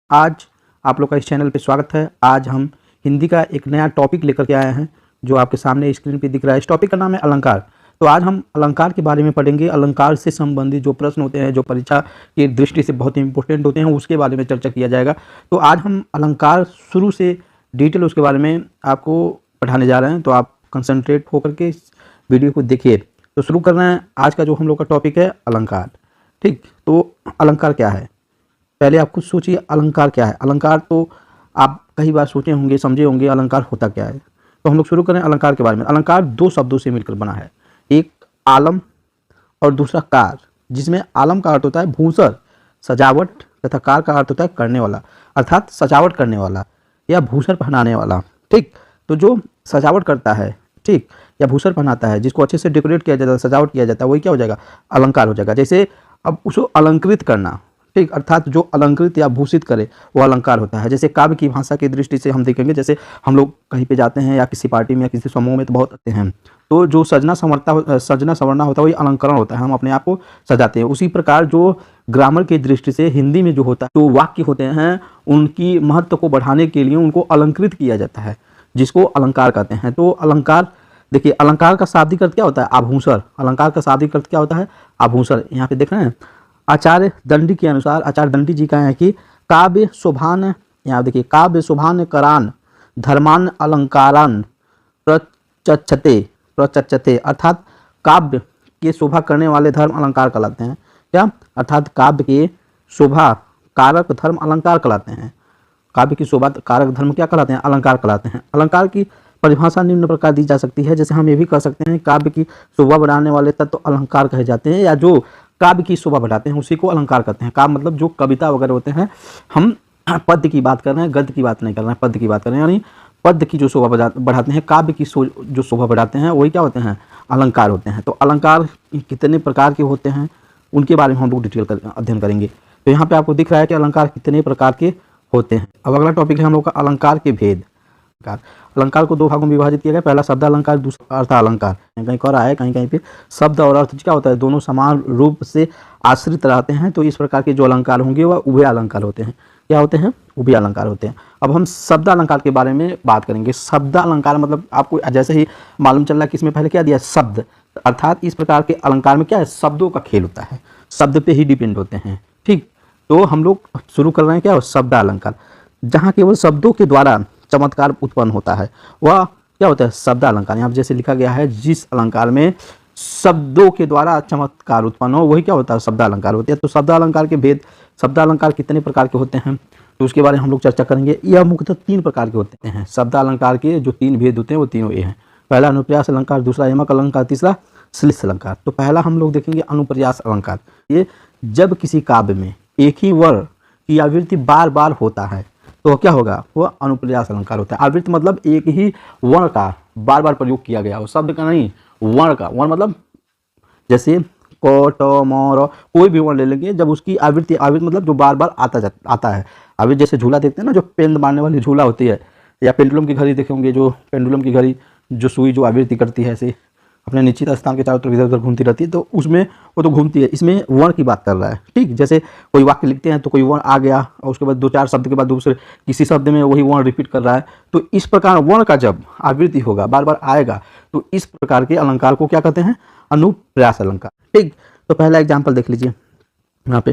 आज आप लोग का इस चैनल पे स्वागत है। आज हम हिंदी का एक नया टॉपिक लेकर के आए हैं जो आपके सामने स्क्रीन पे दिख रहा है। इस टॉपिक का नाम है अलंकार। तो आज हम अलंकार के बारे में पढ़ेंगे। अलंकार से संबंधित जो प्रश्न होते हैं, जो परीक्षा की दृष्टि से बहुत ही इंपॉर्टेंट होते हैं, उसके बारे में चर्चा किया जाएगा। तो आज हम अलंकार शुरू से डिटेल उसके बारे में आपको पढ़ाने जा रहे हैं। तो आप कंसंट्रेट होकर के इस वीडियो को देखिए। तो शुरू कर रहे हैं। आज का जो हम लोग का टॉपिक है अलंकार। ठीक, तो अलंकार क्या है, पहले आप खुद सोचिए अलंकार क्या है। अलंकार तो आप कई बार सोचे होंगे, समझे होंगे अलंकार होता क्या है। तो हम लोग शुरू करें अलंकार के बारे में। अलंकार दो शब्दों से मिलकर बना है, एक आलम और दूसरा कार, जिसमें आलम का अर्थ होता है भूषण, सजावट, तथा कार का अर्थ होता है करने वाला, अर्थात सजावट करने वाला या भूषण पहनाने वाला। ठीक, तो जो सजावट करता है, ठीक, या भूषण पहनाता है, जिसको अच्छे से डेकोरेट किया जाता है, सजावट किया जाता है, वही क्या हो जाएगा, अलंकार हो जाएगा। जैसे अब उसको अलंकृत करना, ठीक, अर्थात जो अलंकृत या भूषित करे वो अलंकार होता है। जैसे काव्य की भाषा की दृष्टि से हम देखेंगे, जैसे हम लोग कहीं पे जाते हैं या किसी पार्टी में या किसी समूह में तो बहुत आते हैं, तो जो सजना संवरना होता है वही अलंकरण होता है, हम अपने आप को सजाते हैं। उसी प्रकार जो ग्रामर की दृष्टि से हिंदी में जो होता है, जो वाक्य होते हैं, उनकी महत्व को बढ़ाने के लिए उनको अलंकृत किया जाता है, जिसको अलंकार कहते हैं। तो अलंकार देखिए, अलंकार का शाब्दिक अर्थ क्या होता है, आभूषण। अलंकार का शाब्दिक अर्थ क्या होता है, आभूषण। यहाँ पे देख रहे हैं आचार्य दंडी के अनुसार, आचार्य दंडी जी का है कि काव्य शोभान, यहाँ देखिए, काव्य शोभान करान धर्मान अलंकारान प्रचच्छते, अर्थात काव्य के शोभा करने वाले धर्म अलंकार कहलाते हैं। क्या, अर्थात काव्य के शोभा कारक धर्म अलंकार कहलाते हैं। काव्य की शोभा कारक धर्म क्या कहलाते हैं, अलंकार कहलाते हैं। अलंकार की परिभाषा निम्न प्रकार दी जा सकती है। जैसे हम ये भी कह सकते हैं, काव्य की शोभा बढ़ाने वाले तत्व तो अलंकार कहे जाते हैं, या जो काव्य की शोभा बढ़ाते हैं उसी को अलंकार कहते हैं। काव्य मतलब जो कविता वगैरह होते हैं, हम पद्य की बात कर रहे हैं, गद्य की बात नहीं कर रहे हैं, पद्य की बात कर रहे हैं। यानी पद्य की जो शोभा बढ़ाते हैं, काव्य की जो शोभा बढ़ाते हैं, वही क्या होते हैं, अलंकार होते हैं। तो अलंकार कितने प्रकार के होते हैं उनके बारे में हम लोग डिटेल अध्ययन करेंगे। तो यहाँ पे आपको दिख रहा है कि अलंकार कितने प्रकार के होते हैं। अब अगला टॉपिक है हम लोग का अलंकार के भेद। अलंकार को दो भागों में विभाजित किया गया, पहला शब्द अलंकार, दूसरा अर्थ अलंकार। कहीं कह रहा है, कहीं कहीं पे शब्द और अर्थ क्या होता है, दोनों समान रूप से आश्रित रहते हैं। तो इस प्रकार के जो अलंकार होंगे वह उभय अलंकार होते हैं। क्या होते हैं, उभय अलंकार होते हैं। अब हम शब्द अलंकार के बारे में बात करेंगे। शब्द अलंकार मतलब आपको जैसे ही मालूम चल रहा है कि इसमें पहले क्या दिया, शब्द, अर्थात इस प्रकार के अलंकार में क्या है, शब्दों का खेल होता है, शब्द पे ही डिपेंड होते हैं। ठीक, तो हम लोग शुरू कर रहे हैं क्या, शब्द अलंकार। जहाँ केवल शब्दों के द्वारा चमत्कार उत्पन्न होता है वह क्या होता है, शब्द अलंकार। यहाँ जैसे लिखा गया है, जिस अलंकार में शब्दों के द्वारा चमत्कार उत्पन्न हो वही क्या होता है, शब्द अलंकार होते हैं। तो शब्द अलंकार के भेद, शब्द अलंकार कितने प्रकार के होते हैं, तो उसके बारे में हम लोग चर्चा करेंगे। यह मुख्यतः तीन प्रकार के होते हैं। शब्द अलंकार के जो तीन भेद होते हैं वो तीनों ये हैं। पहला अनुप्रास अलंकार, दूसरा यमक अलंकार, तीसरा श्लिष्ट अलंकार। तो पहला हम लोग देखेंगे अनुप्रास अलंकार। ये जब किसी काव्य में एक ही वर्ण की आवृत्ति बार बार होता है तो क्या होगा, वह अनुप्रास अलंकार होता है। आवृत्ति मतलब एक ही वर्ण का बार बार प्रयोग किया गया हो, शब्द का नहीं, वर्ण का। वर्ण मतलब जैसे क ट म र, कोई भी वर्ण ले लेंगे, जब उसकी आवृत्ति, आवृत्ति मतलब जो बार बार आता है। आवृत्ति जैसे झूला देखते हैं ना, जो पेंड मारने वाली झूला होती है, या पेंडुलम की घड़ी देखे होंगे, जो पेंडुलम की घड़ी जो सुई जो आवृत्ति करती है, ऐसे अपने निश्चित स्थान के चारों तरफ इधर उधर घूमती रहती है, तो उसमें वो तो घूमती है। इसमें वर्ण की बात कर रहा है। ठीक, जैसे कोई वाक्य लिखते हैं तो कोई वर्ण आ गया और उसके बाद दो चार शब्द के बाद दूसरे किसी शब्द में वही वर्ण रिपीट कर रहा है, तो इस प्रकार वर्ण का जब आवृत्ति होगा, बार बार आएगा, तो इस प्रकार के अलंकार को क्या कहते हैं, अनुप्रास अलंकार। ठीक, तो पहला एग्जाम्पल देख लीजिए। यहाँ पे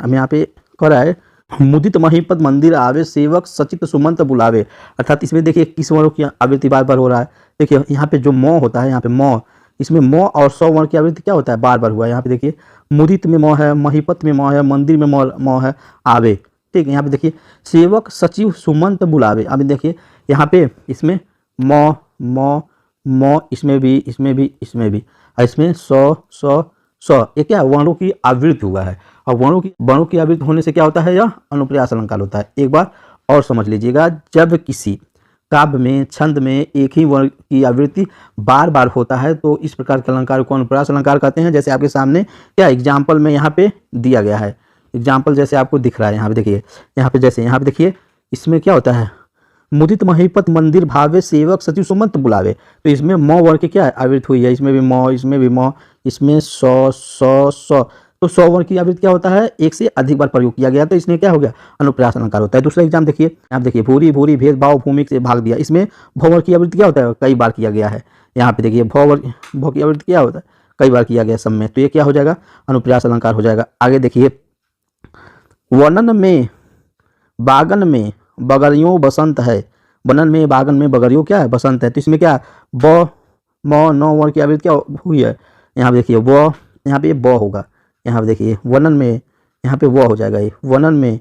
अब यहाँ पे कह रहा है, मुदित महीपद मंदिर आवे सेवक सचित सुमंत बुलावे। अर्थात इसमें देखिए किस वर्ण की आवृत्ति बार बार हो रहा है। देखिए यहाँ पे जो मौ होता है, यहाँ पे मौ, इसमें मौ और सौ वर्ण की आवृत्ति क्या होता है, बार बार हुआ है। यहाँ पे देखिए मुदित में मौ है, महीपत में मौ है, मंदिर में मौ है, आवे। ठीक है, यहाँ पे देखिए सेवक सचिव सुमंत बुलावे। अभी देखिए यहाँ पे इसमें मौ मौ मौ, इसमें भी, और इसमें सौ, ये क्या वर्णों की आवृत्ति हुआ है। और वर्णों की आवृत्ति होने से क्या होता है, यह अनुप्रास अलंकार होता है। एक बार और समझ लीजिएगा, जब किसी काव्य में, छंद में एक ही वर्ण की आवृत्ति बार बार होता है तो इस प्रकार के अलंकार को अनुप्रास अलंकार कहते हैं। जैसे आपके सामने क्या एग्जाम्पल में यहाँ पे दिया गया है, एग्जाम्पल जैसे आपको दिख रहा है, यहाँ पे देखिए, यहाँ पे देखिए, इसमें क्या होता है, मुदित महीपत मंदिर भावे सेवक सचिव सुमंत बुलावे। तो इसमें मौ वर्ण की क्या आवृत्ति हुई है, इसमें भी मौ, इसमें भी मौ, इसमें सौ, तो 100 वर्ण क्रियावृत्त क्या होता है, एक से अधिक बार प्रयोग किया गया, तो इसमें क्या हो गया, अनुप्रास अलंकार होता है। दूसरा एग्जाम देखिए, आप देखिए भूरी भूरी भेदभाव भूमिक से भाग दिया, इसमें भौवर क्रियावृत्त क्या होता है, कई बार किया गया है। यहाँ पे देखिए भौ क्रियावृत्त क्या होता है, कई बार किया गया सब में, तो ये क्या हो जाएगा, अनुप्रास अलंकार हो जाएगा। आगे देखिए, वर्णन में बागन में बगरियों बसंत है, बनन में बागन में बगरियों क्या है, बसंत है, तो इसमें क्या ब म नौ वर्ण की आवृत्ति क्या हुई है, यहाँ पे देखिए व, यहाँ पे ब होगा, यहाँ पे देखिए वनन में, यहाँ पे व हो जाएगा, ये वनन में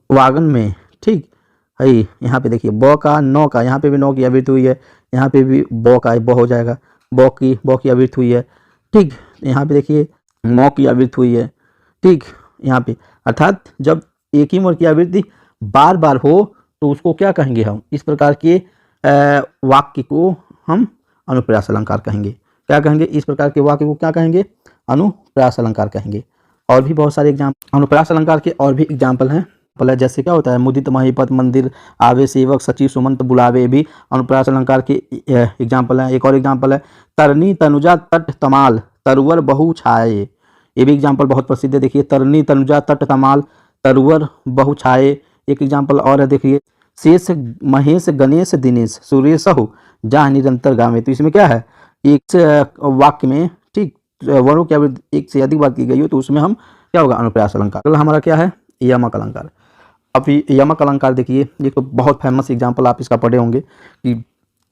वागन में, ठीक है। यहाँ पे देखिए ब का नौ का, यहाँ पे भी नौ की आवृत्ति हुई है, यहाँ पे भी ब का ब हो जाएगा, ब की आवृत्ति हुई है, ठीक। यहाँ पे देखिए मौ की आवृत्ति हुई है, ठीक। यहाँ पे अर्थात जब एक ही वर्ण की आवृत्ति बार बार हो तो उसको क्या कहेंगे हम, इस प्रकार के वाक्य को हम अनुप्रास अलंकार कहेंगे। क्या कहेंगे, इस प्रकार के वाक्य को क्या कहेंगे, अनुप्रास अलंकार कहेंगे। और भी बहुत सारे एग्जाम्पल अनुप्रास अलंकार के और भी एग्जाम्पल हैं, जैसे क्या होता है, मुदित महिपत मंदिर आवे सेवक सचिव सुमंत बुलावे, भी अनुप्रास अलंकार के एग्जाम्पल हैं। एक और एग्जाम्पल है, तरनी तनुजा तट तमाल तरुवर बहु छाए, ये भी एग्जाम्पल बहुत प्रसिद्ध है। देखिए तरनी तनुजा तट तमाल तरुवर बहु छाए। एक एग्जाम्पल और है, देखिए शेष महेश गणेश दिनेश सुरेशहु जहाँ निरंतर गावे, तो इसमें क्या है, एक वाक्य में, ठीक, वर्णों की आवृत्ति एक से अधिक बार की गई हो तो उसमें हम क्या होगा, अनुप्रास अलंकार। अगला हमारा क्या है, यमक अलंकार। अब यमक अलंकार देखिए, ये तो बहुत फेमस एग्जाम्पल आप इसका पढ़े होंगे कि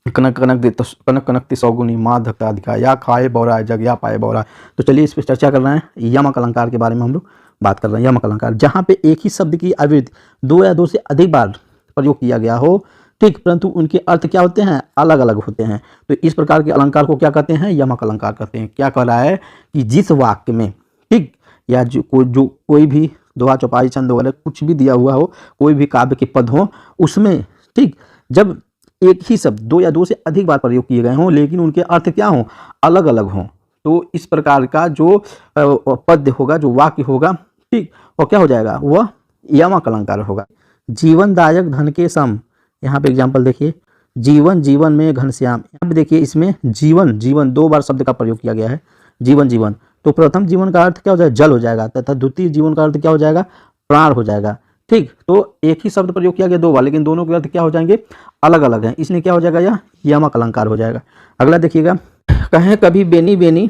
कनक कनक ते सौगुनी माँ धक्का अधिका, या खाए बौरा जग या पाए बौरा। तो चलिए इस पर चर्चा कर रहे हैं, यमक अलंकार के बारे में हम लोग बात कर रहे हैं। यमक अलंकार जहाँ पे एक ही शब्द की आवृत्ति दो या दो से अधिक बार प्रयोग किया गया हो, ठीक, परंतु उनके अर्थ क्या होते हैं, अलग अलग होते हैं, तो इस प्रकार के अलंकार को क्या कहते हैं, यमक अलंकार कहते हैं। क्या कह रहा है कि जिस वाक्य में, ठीक, या जो कोई भी दोहा चौपाई छंद वगैरह कुछ भी दिया हुआ हो, कोई भी काव्य के पद हो, उसमें, ठीक, जब एक ही शब्द दो या दो से अधिक बार प्रयोग किए गए हों लेकिन उनके अर्थ क्या हों, अलग अलग हों, तो इस प्रकार का जो पद होगा, जो वाक्य होगा, ठीक, वो क्या हो जाएगा, वह यमक अलंकार होगा। जीवनदायक धन के सम, यहाँ पे एग्जाम्पल देखिए, जीवन जीवन में घनश्याम, यहाँ पे देखिए इसमें जीवन जीवन दो बार शब्द का प्रयोग किया गया है, जीवन जीवन, तो प्रथम जीवन का अर्थ क्या हो जाएगा, जल हो जाएगा, तथा द्वितीय जीवन का अर्थ क्या हो जाएगा, प्राण हो जाएगा, ठीक। तो एक ही शब्द प्रयोग किया गया दो बार, लेकिन दोनों के अर्थ क्या हो जाएंगे, अलग अलग हैं, इसलिए क्या हो जाएगा, यह यमक अलंकार हो जाएगा। अगला देखिएगा, कहें कभी बेनी बेनी,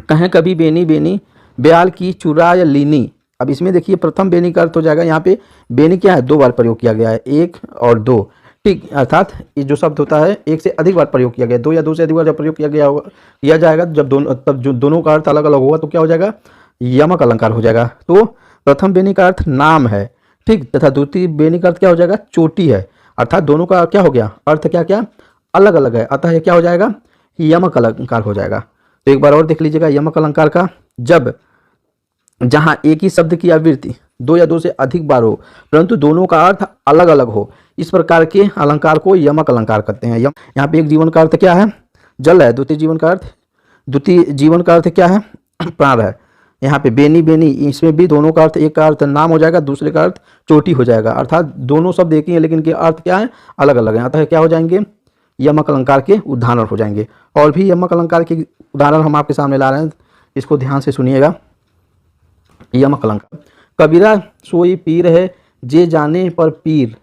कहें कभी बेनी बेनी ब्याल की चुराय लीनी। अब इसमें देखिए प्रथम बेनी का अर्थ हो जाएगा, यहाँ पे बेनी क्या है, दो बार प्रयोग किया गया है, एक और दो, ठीक, अर्थात ये जो शब्द होता है एक से अधिक बार प्रयोग किया गया, दो या दो से अधिक बार जब प्रयोग किया गया होगा, किया जाएगा, जब दोनों, तब जो दोनों का अर्थ अलग अलग होगा तो क्या हो जाएगा, यमक अलंकार हो जाएगा। तो प्रथम बेनी का अर्थ नाम है, ठीक, तथा द्वितीय बेनी का अर्थ क्या हो जाएगा, चोटी है, अर्थात दोनों का क्या हो गया, अर्थ क्या क्या अलग अलग है, अतः ये क्या हो जाएगा, यमक अलंकार हो जाएगा। तो एक बार और देख लीजिएगा यमक अलंकार का, जब जहां एक ही शब्द की आवृत्ति दो या दो से अधिक बार हो परंतु दोनों का अर्थ अलग अलग हो, इस प्रकार के अलंकार को यमक अलंकार कहते हैं। यहाँ पे एक जीवन का अर्थ क्या है, जल है, द्वितीय जीवन का अर्थ क्या है, प्राण है। यहाँ पे बेनी बेनी, इसमें भी दोनों का अर्थ, एक का अर्थ नाम हो जाएगा, दूसरे का अर्थ चोटी हो जाएगा, अर्थात दोनों शब्द एक ही है लेकिन के अर्थ क्या है, अलग अलग है, अतः क्या हो जाएंगे, यमक अलंकार के उदाहरण हो जाएंगे। और भी यमक अलंकार के उदाहरण हम आपके सामने ला रहे हैं, इसको ध्यान से सुनिएगा। यमक अलंकार, कबीरा सोई पीर है जे जाने पर पीर,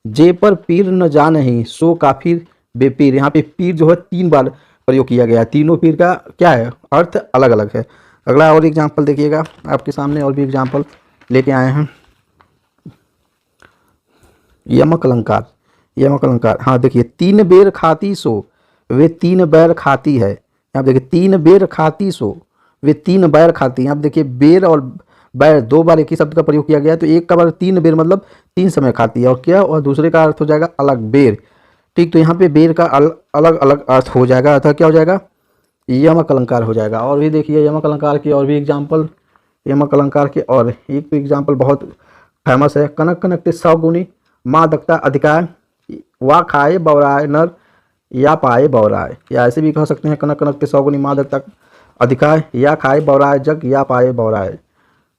जे पर पीर न जानहि सो काफिर बेपीर। यहाँ पे पीर जो है तीन बार प्रयोग किया गया है, तीनों पीर का क्या है, अर्थ अलग अलग है। अगला और एग्जाम्पल देखिएगा, आपके सामने और भी एग्जाम्पल लेके आए हैं। यमक अलंकार, यमक अलंकार, हाँ देखिए, तीन बेर खाती सो वे तीन बैर खाती है। यहाँ देखिए तीन बेर खाती सो वे तीन बैर खाती है। यहाँ देखिए बेर और बैर दो बार एक ही शब्द का प्रयोग किया गया है, तो एक का बार तीन बेर मतलब तीन समय खाती है, और क्या, और दूसरे का अर्थ हो जाएगा अलग बेर, ठीक। तो यहाँ पे बेर का अलग अलग अर्थ हो जाएगा, अर्थात क्या हो जाएगा, यमक अलंकार हो जाएगा। और भी देखिए यमक अलंकार के और भी एग्जाम्पल, यमक अलंकार के और एक तो एग्जाम्पल बहुत फेमस है, कनक कनक ते सौगुनी माँ दक्ता अधिकार, वा खाए बौराए नर या पाए बौराए, या ऐसे भी कह सकते हैं, कनक कनक ते सौगुनी माँ दक्ता अधिकार, या खाए बौराए जग या पाए बौराए,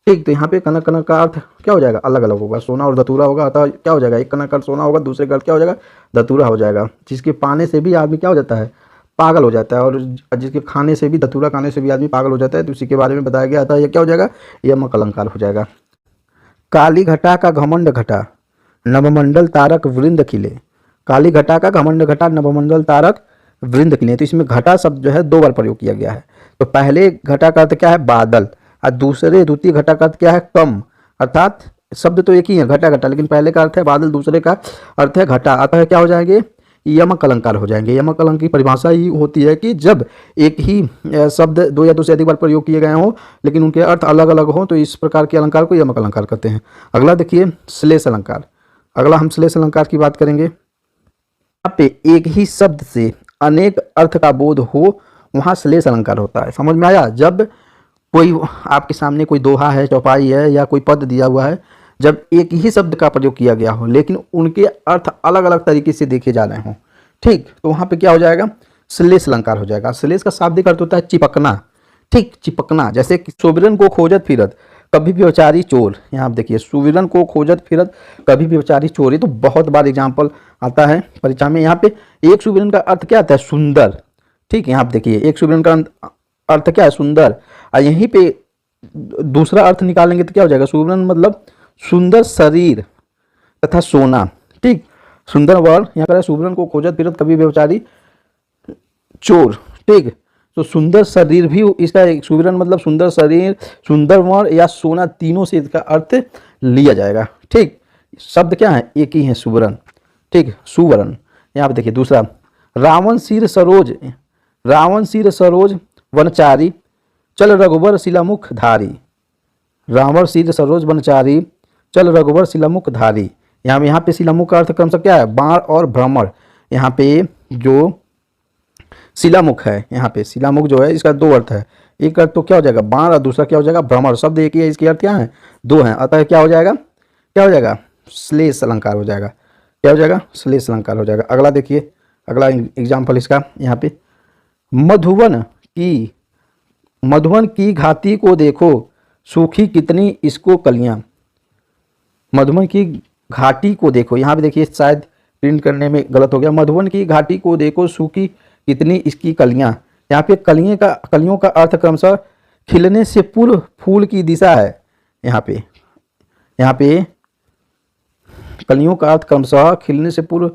ठीक। तो यहाँ पे कनक कनक का अर्थ क्या हो जाएगा, अलग अलग होगा, सोना और धतूरा होगा, अतः क्या हो जाएगा, एक कनक का सोना होगा, दूसरे का अर्थ क्या हो जाएगा, धतूरा हो जाएगा, जिसके पाने से भी आदमी क्या हो जाता है, पागल हो जाता है, और जिसके खाने से भी, धतूरा खाने से भी आदमी पागल हो जाता है, तो उसी के बारे में बताया गया था। यह क्या हो जाएगा, यमक अलंकार हो जाएगा। काली घटा का घमंड घटा, नवमंडल तारक वृंद खिले। काली घटा का घमंड घटा, नवमंडल तारक वृंद खिले। तो इसमें घटा शब्द जो है 2 बार प्रयोग किया गया है। तो पहले घटा का अर्थ क्या है, बादल, और द्वितीय घटा का अर्थ क्या है, कम। अर्थात शब्द तो एक ही है, घटा घटा, लेकिन पहले का अर्थ है बादल, दूसरे का अर्थ है घटा। अतः क्या हो जाएंगे, यमक अलंकार हो जाएंगे। यमक अलंकार की परिभाषा ही होती है कि जब एक ही शब्द 2 या 2 से अधिक बार प्रयोग किए गए हों, लेकिन उनके अर्थ अलग अलग हों, तो इस प्रकार के अलंकार को यमक अलंकार कहते हैं। अगला देखिए, श्लेष अलंकार। अगला हम श्लेष अलंकार की बात करेंगे। यहाँ पे एक ही शब्द से अनेक अर्थ का बोध हो, वहाँ श्लेष अलंकार होता है। समझ में आया? जब कोई आपके सामने कोई दोहा है, चौपाई है, या कोई पद दिया हुआ है, जब एक ही शब्द का प्रयोग किया गया हो लेकिन उनके अर्थ अलग अलग तरीके से देखे जा रहे हों, ठीक, तो वहाँ पे क्या हो जाएगा, श्लेष अलंकार हो जाएगा। श्लेष का शाब्दिक अर्थ होता है चिपकना, ठीक, चिपकना। जैसे कि सुविरन को खोजत फिरत कभी भी बेचारी चोर। यहाँ आप देखिए, सुविरन को खोजत फिरत कभी भी बेचारी चोर, ये तो बहुत बार एग्जाम्पल आता है परीक्षा में। यहाँ पे एक सुविरन का अर्थ क्या आता है, सुंदर, ठीक है। यहाँ आप देखिए, एक सुविरन का अर्थ क्या है, सुंदर। और यहीं पे दूसरा अर्थ निकालेंगे तो क्या हो जाएगा, सुविरन मतलब सुंदर शरीर तथा सोना, ठीक। सुंदर वर्ण यहाँ पर सुविरन को खोजत फिरत कभी बेचारी चोर, ठीक। तो सुंदर शरीर भी इसका, सुविरन मतलब सुंदर शरीर, सुंदर वर्ण या सोना, तीनों से इसका अर्थ लिया जाएगा, ठीक। शब्द क्या है, एक ही है, सुवर्ण, ठीक, सुवर्ण। यहाँ पे देखिए दूसरा, रावण सिर सरोज, रावण सिर सरोज वनचारी चल रघुवर शिलामुख धारी। रावण सिर सरोज वनचारी चल रघुवर शिलामुख धारी। यहाँ पे शिलामुख का अर्थ क्रमशः क्या है, बाण और भ्रमर। यहाँ पे जो शिलामुख है, यहाँ पे शिलामुख जो है इसका 2 अर्थ है। एक अर्थ तो क्या हो जाएगा, बाण, और दूसरा क्या हो जाएगा, भ्रमर। शब्द एक ही है, इसके अर्थ क्या है, 2 हैं। अतः क्या हो जाएगा, क्या हो जाएगा, श्लेष अलंकार हो जाएगा। क्या हो जाएगा, श्लेष अलंकार हो जाएगा। अगला देखिए, अगला एग्जाम्पल इसका, यहाँ पे मधुवन की घाटी को देखो सूखी कितनी इसको कलियां। मधुवन की घाटी को देखो, यहाँ पे देखिए शायद प्रिंट करने में गलत हो गया। मधुवन की घाटी को देखो सूखी कितनी इसकी कलियां। यहाँ पे कलियों का अर्थ क्रमशः खिलने से पूर्व फूल की दिशा है। यहाँ पे कलियों का अर्थ क्रमशः खिलने से पूर्व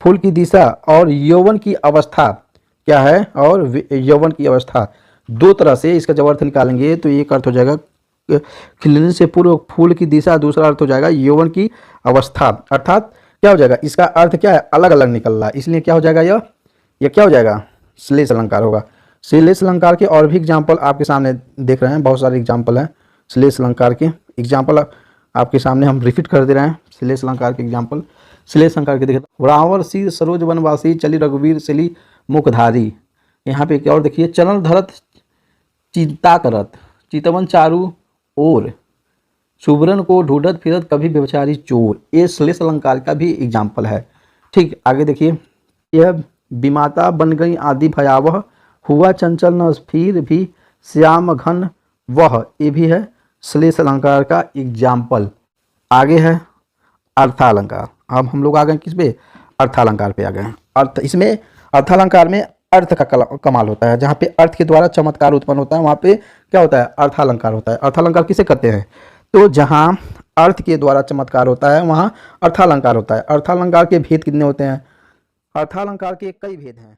फूल की दिशा और यौवन की अवस्था क्या है, और यौवन की अवस्था। 2 तरह से इसका जब अर्थ निकालेंगे तो एक अर्थ हो जाएगा खिलने से पूर्व फूल की दिशा, दूसरा अर्थ हो जाएगा यौवन की अवस्था। अर्थात क्या हो जाएगा, इसका अर्थ क्या है, अलग अलग निकल रहा है, इसलिए क्या हो जाएगा, यह क्या हो जाएगा, श्लेष अलंकार होगा। श्लेष अलंकार के और भी एग्जाम्पल आपके सामने देख रहे हैं, बहुत सारे एग्जाम्पल हैं श्लेष अलंकार के। एग्जाम्पल आपके सामने हम रिपीट कर दे रहे हैं श्लेष अलंकार के एग्जाम्पल। श्लेष अलंकार के देखिए, रावण सिर सरोज वनवासी चली रघुवीर शिली मुखधारी। यहाँ पे क्या और देखिए, चरण धरत चिंता करत चितवन चारू और सुवरन को ढूंढत फिरत कभी बेचारी चोर। ये श्लेष अलंकार का भी एग्जाम्पल है, ठीक। आगे देखिए, यह विमाता बन गई आदि भयावह हुआ चंचल न फिर भी श्याम घन वह। ये भी है श्लेष अलंकार का एग्जाम्पल। आगे है अर्थालंकार। अब हम लोग आ गए किस पे, अर्थालंकार पे आ गए। अर्थ, इसमें अर्थालंकार में अर्थ का कमाल होता है। जहाँ पे अर्थ के द्वारा चमत्कार उत्पन्न होता है वहाँ पे क्या होता है, अर्थालंकार होता है। अर्थालंकार किसे कहते हैं, तो जहाँ अर्थ के द्वारा चमत्कार होता है वहाँ अर्थालंकार होता है। अर्थालंकार के भेद कितने होते हैं, अर्थालंकार के कई भेद हैं।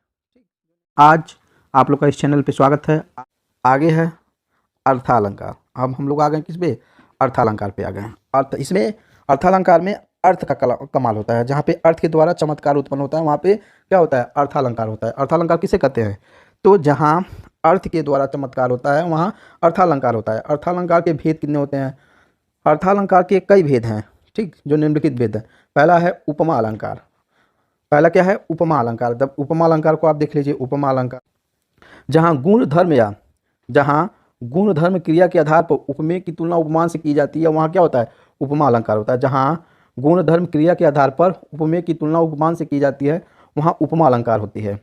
आज आप लोग का इस चैनल पे स्वागत है। आगे है अर्थालंकार। अब हम लोग आ गए किस पे, अर्थालंकार पे आ गए। अर्थ, इसमें अर्थालंकार में अर्थ का कमाल होता है। जहाँ पे अर्थ के द्वारा चमत्कार उत्पन्न होता है वहाँ पे क्या होता है, अर्थालंकार होता है। अर्थालंकार किसे कहते हैं, तो जहाँ अर्थ के द्वारा चमत्कार होता है वहाँ अर्थालंकार होता है। अर्थालंकार के भेद कितने होते हैं, अर्थालंकार के कई भेद हैं, ठीक, जो निम्नलिखित भेद हैं। पहला है उपमा अलंकार। पहला क्या है, उपमा अलंकार। जब उपमा अलंकार को आप देख लीजिए, उपमा अलंकार जहाँ गुण धर्म क्रिया के आधार पर उपमेय की तुलना उपमान से की जाती है, वहाँ क्या होता है, उपमा अलंकार होता है। जहाँ गुण धर्म क्रिया के आधार पर उपमेय की तुलना उपमान से की जाती है वहाँ उपमा अलंकार होती है।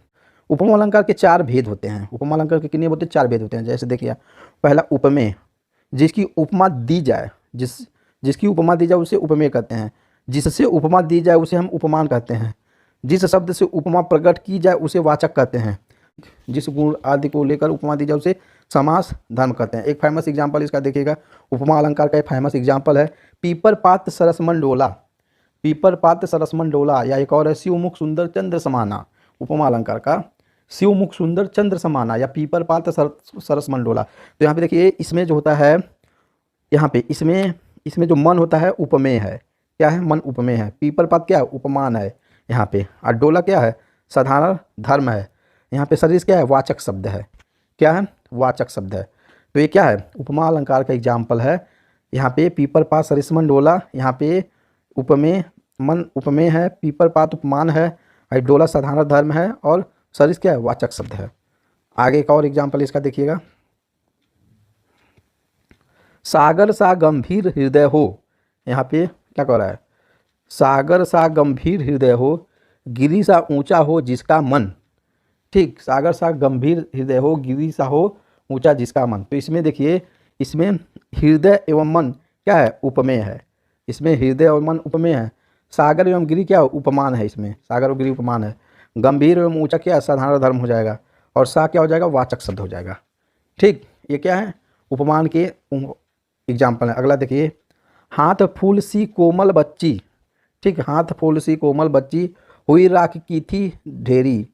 उपमा अलंकार के 4 भेद होते हैं। उपमा अलंकार के कितने होते हैं, 4 भेद होते हैं। जैसे देखिए, पहला उपमेय, जिसकी उपमा दी जाए, जिसकी उपमा दी जाए उसे उपमेय कहते हैं। जिससे उपमा दी जाए उसे हम उपमान कहते हैं। जिस शब्द से उपमा प्रकट की जाए उसे वाचक कहते हैं। जिस गुण आदि को लेकर उपमा दी जाए उसे समास धर्म कहते हैं। एक फेमस एग्जाम्पल इसका देखिएगा, उपमा अलंकार का एक फेमस एग्जाम्पल है पीपर पात सरसमन डोला। पीपर पात सरसमन डोला, या एक और है शिवमुख सुंदर चंद्र समाना। उपमा अलंकार का शिवमुख सुंदर चंद्र समाना या पीपर पात सरसमन डोला। तो यहाँ पे देखिए इसमें जो होता है, यहाँ पे इसमें जो मन होता है उपमेय है। क्या है? मन उपमेय है। पीपर पात क्या है? उपमान है यहाँ पे। और डोला क्या है? साधारण धर्म है। यहाँ पे सदृश क्या है? वाचक शब्द है। क्या है? वाचक शब्द है। तो ये क्या है? उपमा अलंकार का एग्जाम्पल है। यहाँ पे पीपर पात सरिसमन डोला, यहाँ पे उपमेय, मन उपमेय है, पीपर पात उपमान है, और डोला साधारण धर्म है, और सदृश क्या है? वाचक शब्द है। आगे एक और एग्जाम्पल इसका देखिएगा, सागर सा गंभीर हृदय हो। यहाँ पे क्या कह रहा है? सागर सा गंभीर हृदय हो, गिरी सा ऊंचा हो जिसका मन। ठीक, सागर सा गंभीर हृदय हो, गिरी सा हो ऊंचा जिसका मन। तो इसमें देखिए, इसमें हृदय एवं मन क्या है? उपमेय है। इसमें हृदय और मन उपमेय है। सागर एवं गिरी क्या? उपमान है। इसमें सागर और गिरी उपमान है। गंभीर एवं ऊंचा क्या? साधारण धर्म हो जाएगा। और सा क्या हो जाएगा? वाचक शब्द हो जाएगा। ठीक, ये क्या है? उपमान के एग्जाम्पल है। अगला देखिए, हाथ फूल सी कोमल बच्ची। ठीक, हाथ फूल सी कोमल बच्ची, हुई राख की थी ढेरी।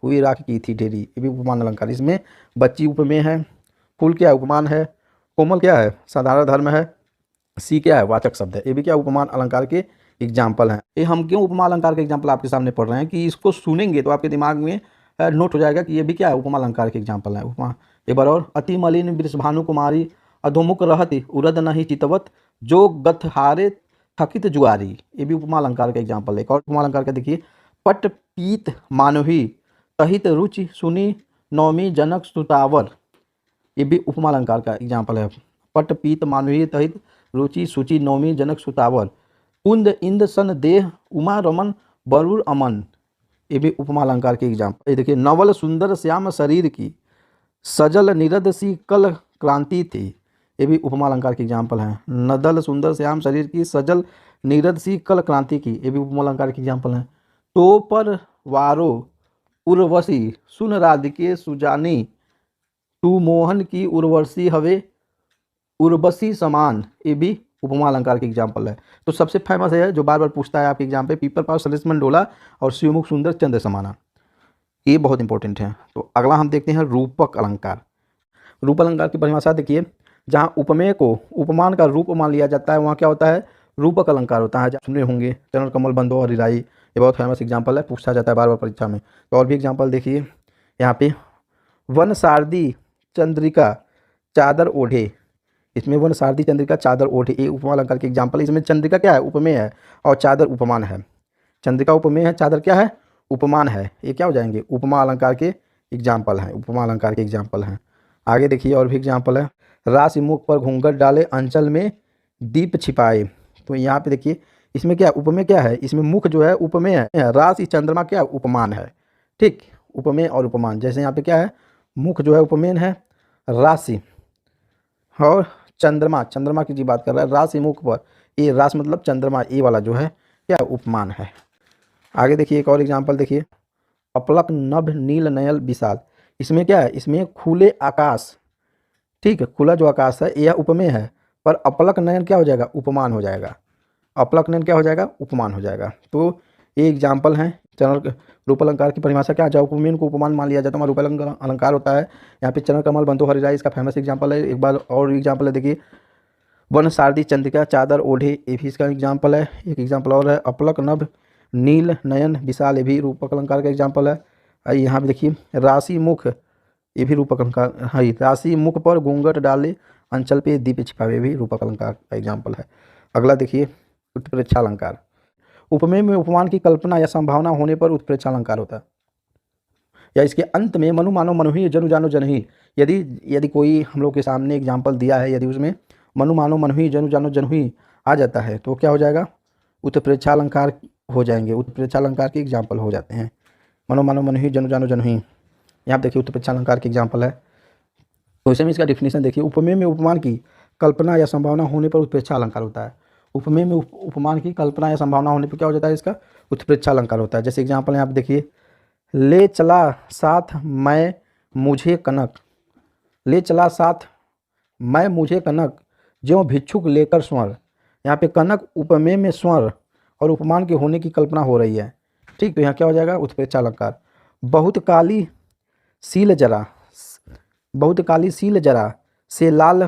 हुई राख की थी ढेरी, ये भी उपमान अलंकार। इसमें बच्ची उपमेय है, फूल क्या है? उपमान है, कोमल क्या है? साधारण धर्म है, सी क्या है? वाचक शब्द है। ये भी क्या? उपमान अलंकार के एग्जाम्पल हैं। ये हम क्यों उपमा अलंकार के एग्जाम्पल आपके सामने पढ़ रहे हैं कि इसको सुनेंगे तो आपके दिमाग में नोट हो जाएगा कि ये भी क्या है? उपमा अलंकार के एग्जाम्पल है। उपमा एक बार और, अति मलिन वृषभानु कुमारी, अधोमुख रहति उरद नहीं चितवत, जो गतहारे थकित जुआरी। ये भी उपमा अलंकार का एग्जाम्पल है। एक और उपमा अलंकार का देखिए, पट पीत मानवी तहित रुचि सुनी नौमी जनक सुतावर। ये भी उपमा अलंकार का एग्जाम्पल है। पट पीत मानवी तहित रुचि सूचि नौमी जनक सुतावर, कुंद इंद सन देह उमा रमन बरुर अमन। ये भी उपमा अलंकार के एग्जाम्पल। ये देखिए, नवल सुंदर श्याम शरीर की, सजल निरद सी कल क्रांति थी। ये भी उपमा अलंकार के एग्जाम्पल हैं। नदल सुंदर श्याम शरीर की, सजल नीरद सी कल क्रांति की। ये भी उपमा अलंकार के एग्जाम्पल हैं। तो पर वारो उर्वशी सुन राधिके सुजानी, तू मोहन की उर्वशी हवे उर्वशी समान। ये भी उपमा अलंकार के एग्जाम्पल है। तो सबसे फेमस है जो बार बार पूछता है आपके एग्जाम पे, पीपर पाव सलिस्मन डोला और शिवमुख सुंदर चंद्र समाना। ये बहुत इंपॉर्टेंट है। तो अगला हम देखते हैं रूपक अलंकार। रूप अलंकार की परिभाषा देखिए, जहाँ उपमेय को उपमान का रूप मान लिया जाता है वहाँ क्या होता है? रूपक अलंकार होता है। सुने होंगे चरण कमल बंधो और रिराई, ये बहुत फेमस एग्जाम्पल है, पूछा जाता है बार बार परीक्षा में। तो और भी एग्जाम्पल देखिए, यहाँ पे वन सारदी चंद्रिका चादर ओढ़े। इसमें वन सारदी चंद्रिका चादर ओढ़े, ये उपमा अलंकार के एग्जाम्पल है। इसमें चंद्रिका क्या है? उपमेय है, और चादर उपमान है। चंद्रिका उपमेय है, चादर क्या है? उपमान है। ये क्या हो जाएंगे? उपमा अलंकार के एग्जाम्पल हैं। उपमा अलंकार के एग्जाम्पल हैं। आगे देखिए और भी एग्जाम्पल है, राशि मुख पर घूंघट डाले अंचल में दीप छिपाए। तो यहाँ पे देखिए, इसमें क्या उपमेय क्या है? इसमें मुख जो है उपमेय है, राशि चंद्रमा क्या उपमान है। ठीक, उपमेय और उपमान। जैसे यहाँ पे क्या है? मुख जो है उपमेय है, राशि और चंद्रमा, चंद्रमा की जी बात कर रहा है, राशि मुख पर, ये राशि मतलब चंद्रमा, ये वाला जो है क्या उपमान है। आगे देखिए एक और एग्जाम्पल देखिए, अपलक नभ नील नयल विशाल। इसमें क्या है? इसमें खुले आकाश। ठीक है, खुला जो आकाश है यह उपमेय है, पर अपलक नयन क्या हो जाएगा? उपमान हो जाएगा। अपलक नयन क्या हो जाएगा? उपमान हो जाएगा। तो ये एग्जाम्पल हैं। चरण रूप अलंकार की परिभाषा क्या है? जब उपमेय को उपमान मान लिया जाता है रूप अलंकार होता है। यहाँ पे चरण कमल बंधो हरिराई इसका फेमस एग्जाम्पल है। एक बार और एग्जाम्पल है देखिए, वन सारदी चंद्रिका चादर ओढ़े, ये भी इसका एग्जाम्पल है। एक एग्जाम्पल और है, अपलक नभ नील नयन विशाल, ये भी रूपक अलंकार का एग्जाम्पल है। यहाँ पे देखिए, राशि मुख, ये भी रूपक अलंकार है। राशि मुख पर घूंघट डाले अंचल पे दीप छिपावे, भी रूपक अलंकार का एग्जाम्पल है। अगला देखिए, उत्प्रेक्षा अलंकार। उपमेय में उपमान की कल्पना या संभावना होने पर उत्प्रेक्षा अलंकार होता है। या इसके अंत में मनु मानो मनुही जनु जानो जनही, यदि कोई हम लोग के सामने एग्जाम्पल दिया है, यदि उसमें मनु मानो मनुही जनु जानो जनही आ जाता है तो क्या हो जाएगा? उत्प्रेक्षा अलंकार हो जाएंगे। उत्प्रेक्षा अलंकार के एग्जाम्पल हो जाते हैं। मनु मानो मनुही जनु जानो जनही, यहाँ देखिए उत्प्रेक्षा अलंकार के एग्जाम्पल है। तो इसे में इसका डिफिनेशन देखिए, उपमेय में उपमान की कल्पना या संभावना होने पर उत्प्रेक्षा अलंकार होता है। उपमेय में उपमान की कल्पना या संभावना होने पर क्या हो जाता है? इसका उत्प्रेक्षा अलंकार होता है। जैसे एग्जाम्पल यहाँ पे देखिए, ले चला साथ मैं मुझे कनक, ले चला साथ मैं मुझे कनक, ज्यों भिक्षुक लेकर स्वर। यहाँ पे कनक उपमेय में स्वर और उपमान के होने की कल्पना हो रही है। ठीक, तो यहाँ क्या हो जाएगा? उत्प्रेक्षा अलंकार। बहुत काली सील जरा, बहुत काली सील जरा से लाल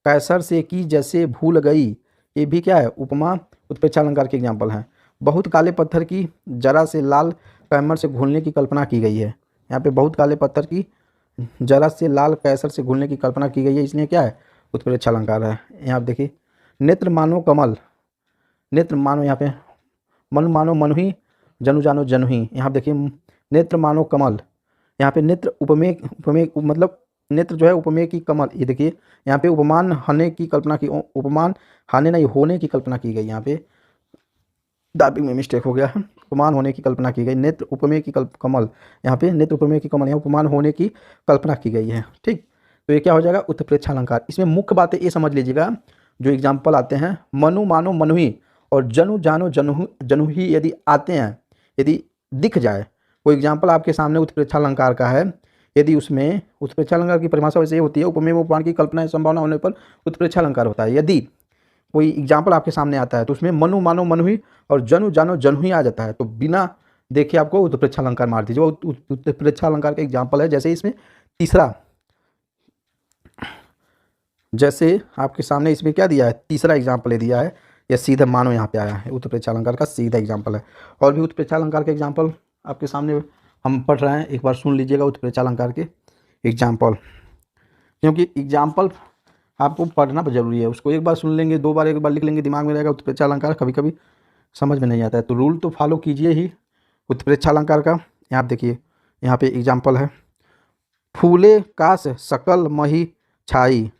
कैसर से की जैसे भूल गई, ये भी क्या है? उपमा उत्प्रेक्षा अलंकार के एग्जाम्पल हैं। बहुत काले पत्थर की जरा से लाल कैमर से घुलने की कल्पना की गई है। यहाँ पे बहुत काले पत्थर की जरा से लाल कैसर से घुलने की कल्पना की गई है, इसलिए क्या है? उत्प्रेक्षा अलंकार है। यहाँ आप देखिए, नेत्र मानो कमल, नेत्र मानो, यहाँ पे मनु मानो मनुही, जनु जानो जनुही। यहाँ देखिए नेत्र मानो कमल, यहाँ पे नेत्र उपमेय, उपमेय मतलब नेत्र जो है उपमेय की कमल। ये देखिए यहाँ पे उपमान होने की कल्पना की, उपमान हाने नहीं होने की कल्पना की गई। यहाँ पे टाइपिंग में मिस्टेक हो गया है, उपमान होने की कल्पना की गई। नेत्र उपमेय की कमल, यहाँ पे नेत्र उपमेय की कमल, यहाँ उपमान होने की कल्पना की गई है। ठीक, तो ये क्या हो जाएगा? उत्प्रेक्षा अलंकार। इसमें मुख्य बातें ये समझ लीजिएगा, जो एग्जाम्पल आते हैं, मनु मानो मनुही और जनु जानो जनु जनुही यदि आते हैं, यदि दिख जाए कोई एग्जाम्पल आपके सामने उत्प्रेक्षा अलंकार का है, यदि उसमें उत्प्रेक्षा अलंकार की परिभाषा वैसे ये होती है, उपमेय उपमान की कल्पना संभावना होने पर उत्प्रेक्षा अलंकार होता है। यदि कोई एग्जाम्पल आपके सामने आता है तो उसमें मनु मानो मनुही और जनु जानो जनुही आ जाता है, तो बिना देखे आपको उत्प्रेक्षा अलंकार मार दीजिए। वो उत्प्रेक्षा अलंकार का एग्जाम्पल है। जैसे इसमें तीसरा, जैसे आपके सामने इसमें क्या दिया है? तीसरा एग्जाम्पल दिया है, या सीधा मानो यहाँ पे आया है, उत्प्रेक्षा अलंकार का सीधा एग्जाम्पल है। और भी उत्प्रेक्षा अलंकार के एग्जाम्पल आपके सामने हम पढ़ रहे हैं, एक बार सुन लीजिएगा उत्प्रेक्षा अलंकार के एग्जाम्पल, क्योंकि एग्जाम्पल आपको पढ़ना जरूरी है। उसको एक बार सुन लेंगे, दो बार, एक बार लिख लेंगे, दिमाग में रहेगा। उत्प्रेक्षा अलंकार कभी कभी समझ में नहीं आता है, तो रूल तो फॉलो कीजिए ही उत्प्रेक्षा अलंकार का। यहाँ देखिए, यहाँ पे एग्जाम्पल है, फूले काश सकल मही छाई,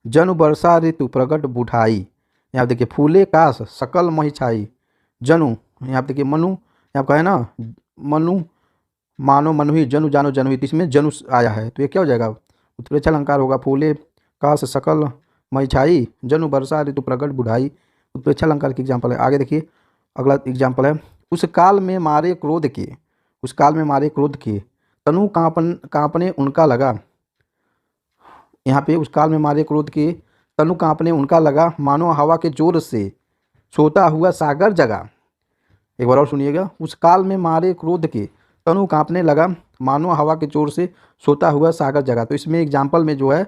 जनु वर्षा ऋतु प्रगट बुढ़ाई। यहाँ देखिए, फूले काश सकल मही छाई, जनु, यहाँ देखिए मनु, यहाँ कहे ना मनु मानो मनुही, जनु जानो जनुही, तो इसमें जनु आया है, तो ये क्या हो जाएगा? उत्प्रेक्षा अलंकार होगा। फूले काश सकल मही छाई, जनु वर्षा ऋतु प्रगट बुढ़ाई, उत्प्रेक्षा अलंकार की एग्जाम्पल है। आगे देखिए, अगला एग्जाम्पल है, उस काल में मारे क्रोध के, उस काल में मारे क्रोध के, तनु कांपने उनका लगा। यहाँ पे उस काल में मारे क्रोध के, तनु कांपने उनका लगा, मानो हवा के जोर से सोता हुआ सागर जगा। एक बार और सुनिएगा, उस काल में मारे क्रोध के, तनु कांपने लगा, मानो हवा के जोर से सोता हुआ सागर जगा। तो इसमें एग्जाम्पल में जो है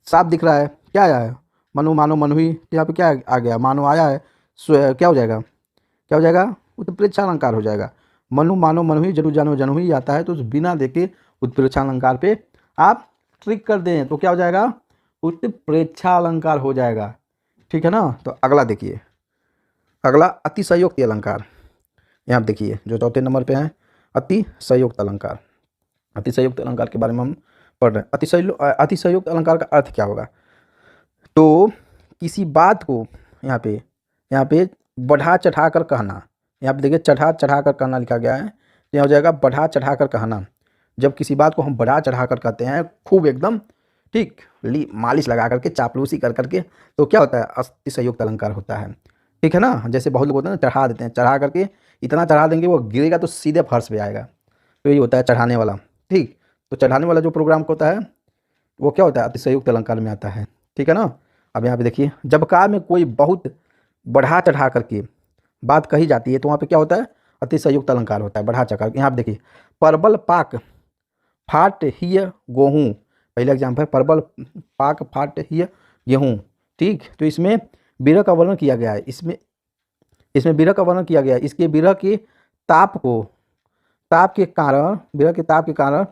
साफ दिख रहा है, क्या आया है? मनु मानो मनुही, यहाँ पे क्या आ गया? मानो आया है, क्या हो जाएगा? क्या हो जाएगा? उत्प्रेक्षा अलंकार हो जाएगा। मनु मानो मनुही, जनु जानो जनुही आता है, तो बिना देखे उत्प्रेक्षा अलंकार पे आप ट्रिक कर दें तो क्या हो जाएगा? उत्प्रेक्षा अलंकार हो जाएगा। ठीक है ना? तो अगला देखिए, अगला अतिशयोक्ति अलंकार। यहाँ देखिए जो चौथे नंबर पे है, अतिशयोक्ति अलंकार। अतिशयोक्ति अलंकार के बारे में हम पढ़ रहे हैं। अतिशयोक्ति अलंकार का अर्थ क्या होगा? तो किसी बात को यहाँ पे बढ़ा चढ़ा कर कहना। यहाँ पे देखिए चढ़ा चढ़ा कर कहना लिखा गया है, तो यहाँ हो जाएगा बढ़ा चढ़ा कर कहना। जब किसी बात को हम बढ़ा चढ़ा कर कहते हैं, खूब एकदम ठीक मालिश लगा करके, चापलूसी कर करके, तो क्या होता है? अतिशयोक्ति अलंकार होता है। ठीक है ना? जैसे बहुत लोग होते हैं ना, चढ़ा देते हैं, चढ़ा करके इतना चढ़ा देंगे वो गिरेगा तो सीधे फर्श पे आएगा, तो यही होता है चढ़ाने वाला। ठीक, तो चढ़ाने वाला जो प्रोग्राम होता है वो क्या होता है? अतिशयोक्ति अलंकार में आता है। ठीक है ना? अब यहाँ पे देखिए, जब काल में कोई बहुत बढ़ा चढ़ा करके बात कही जाती है तो वहाँ पे क्या होता है? अतिशयोक्ति अलंकार होता है, बढ़ा चढ़ा। यहाँ पे देखिए, परबल पाक फाट हिय गेहूँ, पहला एग्जाम्पल है, परबल पाक फाट हिय गेहूँ। ठीक, तो इसमें विरह का वर्णन किया गया है, इसमें विरह का वर्णन किया गया है। इसके विरह के ताप के कारण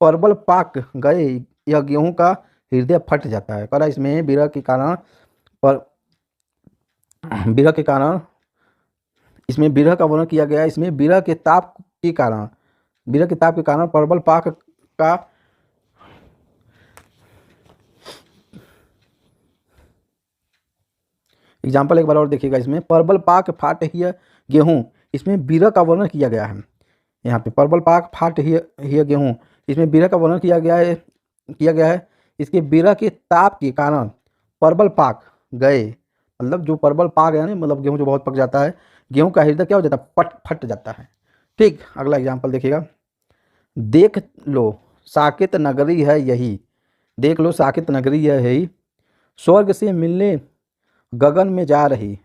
परबल पाक गए, यह गेहूं का हृदय फट जाता है। कह इसमें विरह के कारण इसमें विरह का वर्णन किया गया है। इसमें विरह के ताप के कारण परबल पाक का एग्जाम्पल एक बार और देखिएगा। इसमें परबल पाक फाट हिय गेहूँ, इसमें विरह का वर्णन किया गया है। यहाँ पे परबल पाक फाट हिय गेहूँ, इसमें विरह का वर्णन किया गया है। इसके विरह के ताप के कारण परबल पाक गए, मतलब जो परबल पाक है ना, मतलब गेहूँ जो बहुत पक जाता है, गेहूँ का हृदय क्या हो जाता है? फट जाता है। ठीक, अगला एग्जाम्पल देखिएगा। देख लो साकेत नगरी है यही, देख लो साकेत नगरी है यही, स्वर्ग से मिलने गगन में जा रही।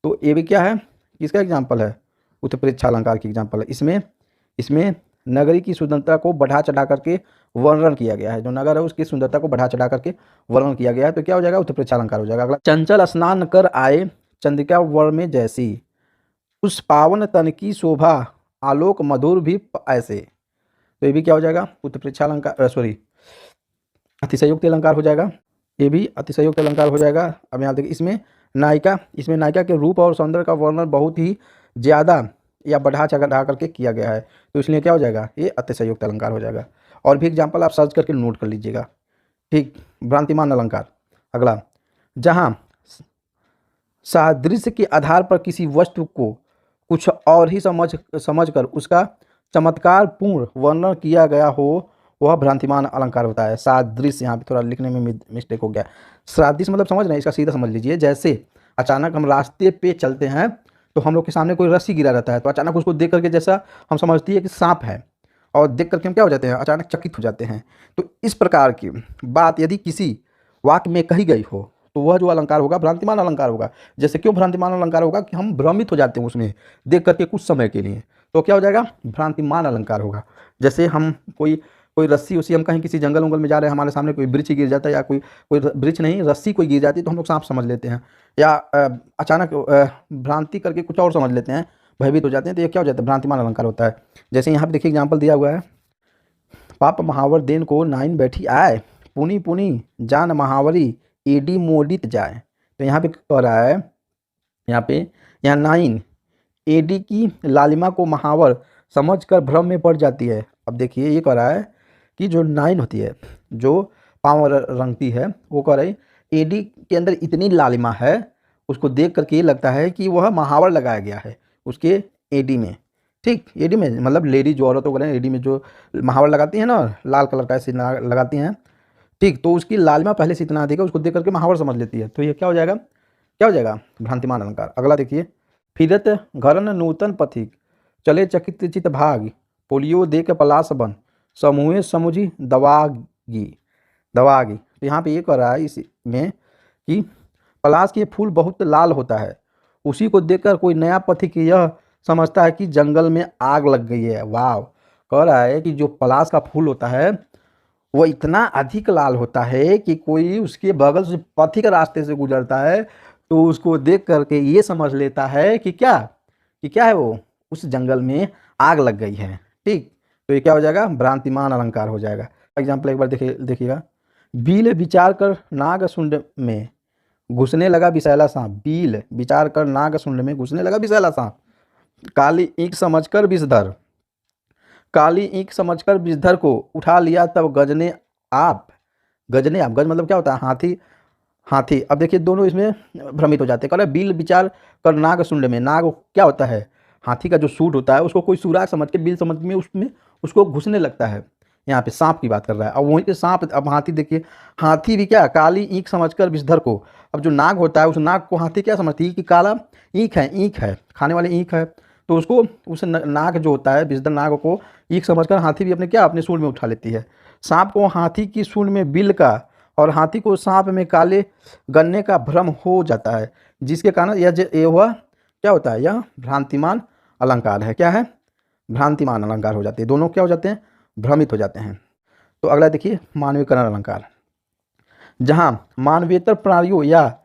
तो ये भी क्या है, किसका एग्जाम्पल है, उत्प्रेक्षा अलंकार की एग्जाम्पल है। इसमें इसमें नगरी की सुंदरता को बढ़ा चढ़ा करके वर्णन किया गया है, जो नगर है उसकी सुंदरता को बढ़ा चढ़ा करके वर्णन किया गया है, तो क्या हो जाएगा, उत्प्रेक्षा अलंकार हो जाएगा। अगला, चंचल स्नान कर आए चंद्रिका वर में जैसी, उस पावन तन की शोभा आलोक मधुर भी ऐसे। तो ये भी क्या हो जाएगा, उत्प्रेक्षा अलंकार, सॉरी अतिशयोक्ति अलंकार हो जाएगा, ये भी अतिशयोक्ति अलंकार हो जाएगा। अब यहाँ देखिए इसमें नायिका के रूप और सौंदर्य का वर्णन बहुत ही ज़्यादा या बढ़ा चढ़ा करके किया गया है, तो इसलिए क्या हो जाएगा, ये अतिशयोक्ति अलंकार हो जाएगा। और भी एग्जाम्पल आप सर्च करके नोट कर लीजिएगा। ठीक, भ्रांतिमान अलंकार। अगला, जहाँ सादृश्य के आधार पर किसी वस्तु को कुछ और ही समझकर उसका चमत्कार पूर्ण वर्णन किया गया हो, वह भ्रांतिमान अलंकार होता है। सादृश्य, यहाँ पे थोड़ा लिखने में मिस्टेक हो गया। सादृश्य मतलब समझ रहे हैं, इसका सीधा समझ लीजिए। जैसे अचानक हम रास्ते पे चलते हैं तो हम लोग के सामने कोई रस्सी गिरा रहता है, तो अचानक उसको देख करके जैसा हम समझती है कि सांप है, और देख करके हम क्या हो जाते हैं, अचानक चकित हो जाते हैं। तो इस प्रकार की बात यदि किसी वाक्य में कही गई हो तो वह जो अलंकार होगा भ्रांतिमान अलंकार होगा। जैसे क्यों भ्रांतिमान अलंकार होगा, कि हम भ्रमित हो जाते हैं उसमें देख करके कुछ समय के लिए, तो क्या हो जाएगा, भ्रांतिमान अलंकार होगा। जैसे हम कोई रस्सी उसी, हम कहीं किसी जंगल उंगल में जा रहे हैं, हमारे सामने कोई वृक्ष गिर जाता है, या कोई वृक्ष नहीं, रस्सी कोई गिर जाती है, तो हम लोग सांप समझ लेते हैं, या अचानक भ्रांति करके कुछ और समझ लेते हैं, भयभीत हो जाते हैं, तो ये क्या हो जाता है, भ्रांतिमान अलंकार होता है। जैसे यहाँ पे देखिए एग्जाम्पल दिया हुआ है, पाप महावर देन को नाइन बैठी आए, पुनी पुनी जान महावरी एडी मोडित जाए। तो यहाँ पे कह रहा है, यहाँ नाइन एडी की लालिमा को महावर समझकर भ्रम में पड़ जाती है। अब देखिए ये कह रहा है कि जो नाइन होती है, जो पाँव रंगती है, वो कह रही एडी के अंदर इतनी लालिमा है, उसको देख करके ये लगता है कि वह महावर लगाया गया है उसके एडी में। ठीक, एडी में मतलब लेडी जो औरतों को एडी में जो महावर लगाती हैं ना, लाल कलर का ऐसे लगाती हैं, ठीक, तो उसकी लालिमा पहले से इतना अधिक है, उसको देख करके महावर समझ लेती है, तो ये क्या हो जाएगा, भ्रांतिमान अलंकार। अगला देखिए, फिरत घरन नूतन पथिक चले चकित चित भाग, पोलियो दे के पलास बन समूहे समुझी दवागी। तो यहाँ पे ये कह रहा है इसमें कि पलास के फूल बहुत लाल होता है, उसी को देखकर कोई नया पथिक यह समझता है कि जंगल में आग लग गई है। वाह, कह रहा है कि जो पलास का फूल होता है वो इतना अधिक लाल होता है कि कोई उसके बगल से पथिक रास्ते से गुजरता है तो उसको देख करके ये समझ लेता है कि क्या है, वो उस जंगल में आग लग गई है। ठीक, तो ये क्या हो जाएगा, भ्रांतिमान अलंकार हो जाएगा। एग्जाम्पल एक बार देखिएगा, बील विचार कर नाग सुंड में घुसने लगा विषैला सांप। बील विचार कर नाग सुंड में घुसने लगा विषैला सांप, काली ईंख समझकर विषधर, काली ईंख समझकर विषधर को उठा लिया तब गजने आप। गज मतलब क्या होता है, हाथी। अब देखिए दोनों इसमें भ्रमित हो जाते हैं। कह रहे बिल विचार कर नाग सुंड में, नाग क्या होता है, हाथी का जो सूट होता है, उसको कोई सुराग समझ के बिल समझ में उसमें उसको घुसने लगता है। यहाँ पे सांप की बात कर रहा है। अब वहीं पे सांप, अब हाथी देखिए, हाथी भी क्या, काली ईंख समझकर विषधर को। अब जो नाग होता है उस नाग को हाथी क्या समझती है कि काला ईंख है, खाने वाली ईंख है, तो उसको उस नाग जो होता है विषधर नाग को ईंख समझकर हाथी भी अपने सूंड में उठा लेती है। सांप को हाथी की सूंड में बिल का और हाथी को सांप में काले गन्ने का भ्रम हो जाता है, जिसके कारण यह हुआ क्या होता है, यह भ्रांतिमान अलंकार है। क्या है, भ्रांतिमान अलंकार हो जाते हैं, दोनों क्या हो जाते हैं, भ्रमित हो जाते हैं। तो अगला देखिए, मानवीकरण अलंकार। जहाँ मानवेतर प्राणियों या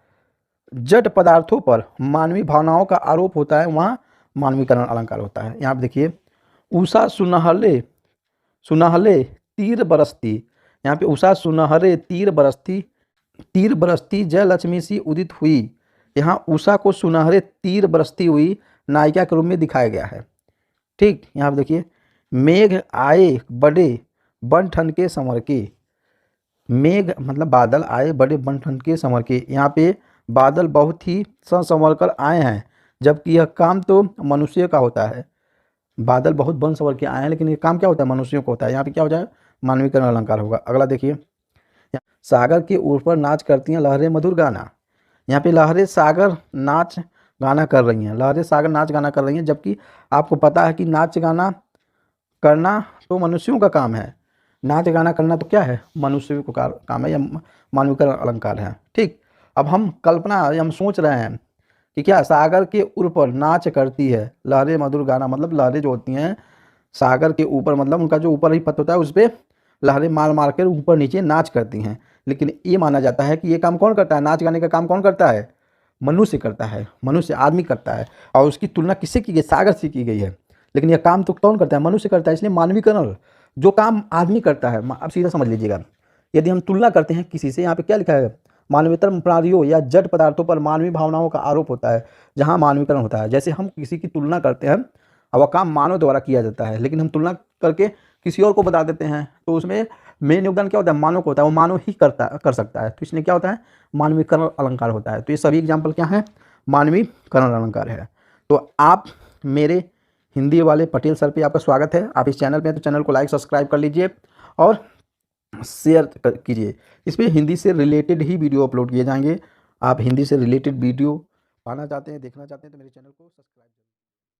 जड़ पदार्थों पर मानवीय भावनाओं का आरोप होता है, वहाँ मानवीकरण अलंकार होता है। यहाँ पे देखिए, उषा सुनहले तीर बरसती, यहाँ पे उषा सुनहरे तीर बरसती जय लक्ष्मी सी उदित हुई। यहाँ उषा को सुनहरे तीर बरसती हुई नायिका के रूप में दिखाया गया है। ठीक, यहाँ पे देखिए, मेघ आए बड़े बन ठन के संवर के, मेघ मतलब बादल आए बड़े बन ठन के संवर के। यहाँ पे बादल बहुत ही संवर कर आए हैं, जबकि यह काम तो मनुष्य का होता है। बादल बहुत बन संवर के आए हैं, लेकिन ये काम क्या होता है, मनुष्यों को होता है। यहाँ पे क्या हो जाएगा, मानवीकरण अलंकार होगा। अगला देखिए, सागर के ऊपर नाच करती हैं लहरें मधुर गाना। यहाँ पे लहरें सागर नाच गाना कर रही हैं, जबकि आपको पता है कि नाच गाना करना तो मनुष्यों का काम है, नाच गाना करना तो क्या है, मनुष्यों का काम है या मानविकरण अलंकार है। ठीक, अब हम कल्पना हम सोच रहे हैं कि क्या सागर के उर पर नाच करती है लहरें मधुर गाना, मतलब लहरें जो होती हैं सागर के ऊपर, मतलब उनका जो ऊपर ही पत होता है उस पर लहरें मार मार कर ऊपर नीचे नाच करती हैं। लेकिन ये माना जाता है कि ये काम कौन करता है, नाच गाने का काम कौन करता है, मनुष्य करता है, मनुष्य आदमी करता है। और उसकी तुलना किससे की गई, सागर से की गई है। लेकिन यह काम तो कौन करता है, मनुष्य करता है। इसलिए मानवीकरण, जो काम आदमी करता है, अब सीधा समझ लीजिएगा, यदि हम तुलना करते हैं किसी से, यहाँ पे क्या लिखा है, मानवीयतम प्राणियों या जड़ पदार्थों पर मानवीय भावनाओं का आरोप होता है जहाँ मानवीकरण होता है। जैसे हम किसी की तुलना करते हैं और वह काम मानव द्वारा किया जाता है, लेकिन हम तुलना करके किसी और को बता देते हैं तो उसमें मेन योगदान क्या होता है, मानव को होता है, वो मानव ही कर सकता है। तो इसलिए क्या होता है, मानवीकरण अलंकार होता है। तो ये सभी एग्जाम्पल क्या है, मानवीकरण अलंकार है। तो आप मेरे हिंदी वाले पटेल सर पे आपका स्वागत है। आप इस चैनल पे हैं तो चैनल को लाइक सब्सक्राइब कर लीजिए और शेयर कीजिए। इस पर हिंदी से रिलेटेड ही वीडियो अपलोड किए जाएंगे। आप हिंदी से रिलेटेड वीडियो पाना चाहते हैं, देखना चाहते हैं तो मेरे चैनल को सब्सक्राइब